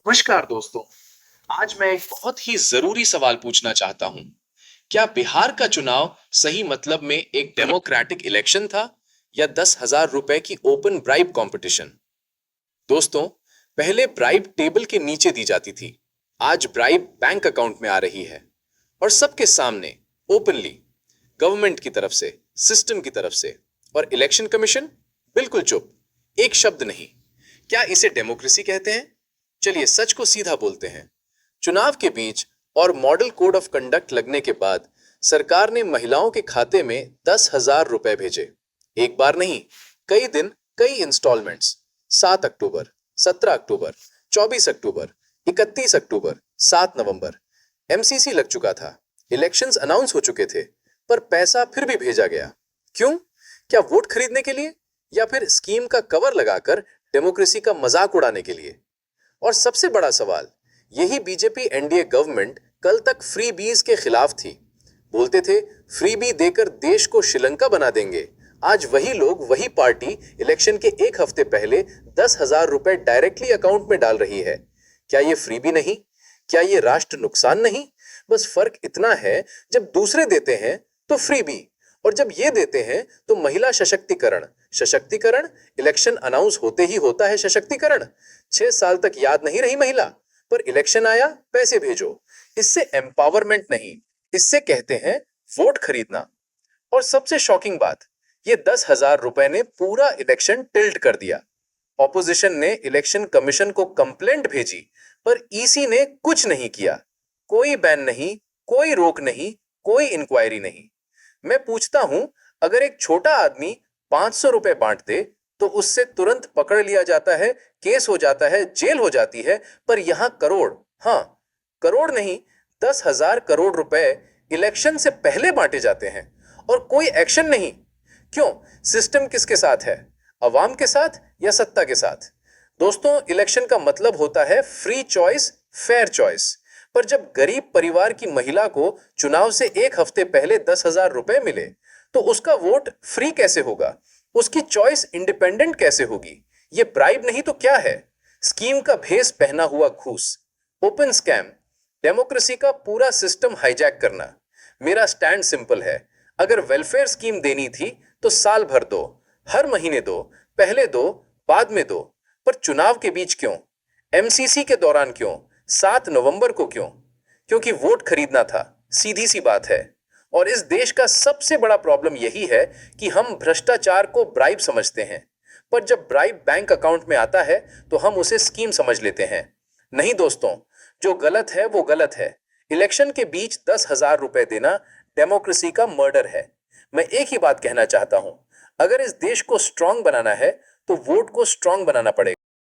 नमस्कार दोस्तों। आज मैं एक बहुत ही जरूरी सवाल पूछना चाहता हूं। क्या बिहार का चुनाव सही मतलब में एक डेमोक्रेटिक इलेक्शन था या 10,000 रुपए की ओपन ब्राइब कंपटीशन? दोस्तों, पहले ब्राइब टेबल के नीचे दी जाती थी। आज ब्राइब बैंक अकाउंट में आ रही है और सबके सामने, ओपनली। गवर्नमेंट की तरफ से, सिस्टम की तरफ से। और इलेक्शन कमीशन बिल्कुल चुप, एक शब्द नहीं। क्या इसे डेमोक्रेसी कहते हैं? चलिए सच को सीधा बोलते हैं। चुनाव के बीच और मॉडल कोड ऑफ कंडक्ट लगने के बाद सरकार ने महिलाओं के खाते में 10,000 रुपए भेजे। एक बार नहीं, कई दिन, कई इंस्टॉलमेंट्स। 7 अक्टूबर, 17 अक्टूबर, 24 अक्टूबर, 31 अक्टूबर, 7 नवंबर। एमसीसी लग चुका था, इलेक्शंस अनाउंस हो चुके थे, पर पैसा फिर भी भेजा गया। क्यों? क्या वोट खरीदने के लिए, या फिर स्कीम का कवर लगाकर डेमोक्रेसी का मजाक उड़ाने के लिए? और सबसे बड़ा सवाल, यही बीजेपी एनडीए गवर्नमेंट कल तक फ्री बीज के खिलाफ थी। बोलते थे फ्री बी देकर देश को श्रीलंका बना देंगे। आज वही लोग, वही पार्टी इलेक्शन के एक हफ्ते पहले 10,000 रुपए डायरेक्टली अकाउंट में डाल रही है। क्या ये फ्री बी नहीं? क्या ये राष्ट्र नुकसान नहीं? बस फर्क इतना है, जब दूसरे देते हैं तो फ्री बी, और जब ये देते हैं तो महिला सशक्तिकरण। सशक्तिकरण इलेक्शन अनाउंस होते ही होता है सशक्तिकरण। 6 साल तक याद नहीं रही महिला, पर इलेक्शन आया, पैसे भेजो। इससे एम्पावरमेंट नहीं, इससे कहते हैं वोट खरीदना। और सबसे शॉकिंग बात, ये 10,000 रुपए ने पूरा इलेक्शन टिल्ट कर दिया। ऑपोजिशन ने इलेक्शन कमीशन को कंप्लेंट भेजी, पर ईसी ने कुछ नहीं किया। कोई बैन नहीं, कोई रोक नहीं, कोई इंक्वायरी नहीं। मैं पूछता हूं, अगर एक छोटा आदमी 500 रुपए बांट दे तो उससे तुरंत पकड़ लिया जाता है, केस हो जाता है, जेल हो जाती है। पर यहां करोड़, हाँ, करोड़ नहीं, 10,000 करोड़ रुपए इलेक्शन से पहले बांटे जाते हैं और कोई एक्शन नहीं। क्यों? सिस्टम किसके साथ है? अवाम के साथ या सत्ता के साथ? दोस्तों, इलेक्शन का मतलब होता है फ्री चॉइस, फेयर चॉइस। पर जब गरीब परिवार की महिला को चुनाव से एक हफ्ते पहले 10,000 रुपए मिले, तो उसका वोट फ्री कैसे होगा? उसकी चॉइस इंडिपेंडेंट कैसे होगी? ये ब्राइब नहीं तो क्या है? स्कीम का भेस पहना हुआ घूस, ओपन स्कैम, डेमोक्रेसी का पूरा सिस्टम हाईजैक करना। मेरा स्टैंड सिंपल है, अगर वेलफेयर स्कीम देनी थी तो साल भर दो, हर महीने दो, पहले दो, बाद में दो। पर चुनाव के बीच क्यों? एमसीसी के दौरान क्यों? 7 नवंबर को क्यों? क्योंकि वोट खरीदना था, सीधी सी बात है। और इस देश का सबसे बड़ा प्रॉब्लम यही है कि हम भ्रष्टाचार को ब्राइब समझते हैं, पर जब ब्राइब बैंक अकाउंट में आता है तो हम उसे स्कीम समझ लेते हैं। नहीं दोस्तों, जो गलत है वो गलत है। इलेक्शन के बीच 10,000 रुपए देना डेमोक्रेसी का मर्डर है। मैं एक ही बात कहना चाहता हूं, अगर इस देश को स्ट्रांग बनाना है तो वोट को स्ट्रांग बनाना पड़ेगा।